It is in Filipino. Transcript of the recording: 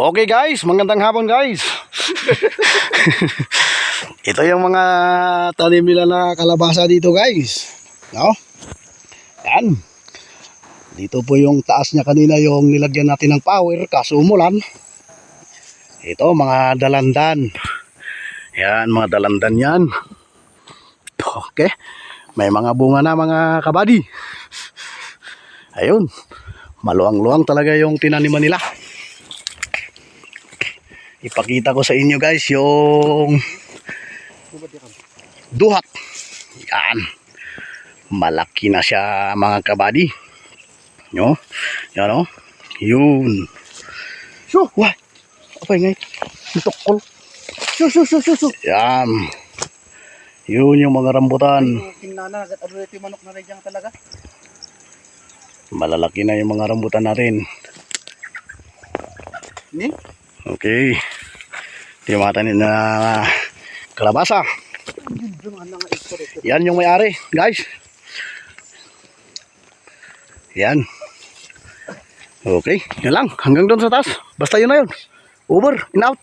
Okay guys, magandang hapon guys. Ito yung mga tanim nila na kalabasa dito guys. No? Yan. Dito po yung taas niya kanina, yung nilagyan natin ng power kaso umulan. Ito mga dalandan. Yan, mga dalandan yan. Okay. May mga bunga na mga kabady. Ayun. Maluwang-luwang talaga yung tinaniman nila. Ipakita ko sa inyo guys yung duhat. Yan. Malaki na siya mga kabady. Yo. Yan o. Yun. So, wah. Apa ngay? Itokol. So. Yan. Yun yung mga rambutan. Malalaki na yung mga rambutan natin. Okay. Ito yung mga tanim na kalabasa. Yan yung may-ari, guys. Yan. Okay, yun lang. Hanggang doon sa taas. Basta yun na yun. Over and out.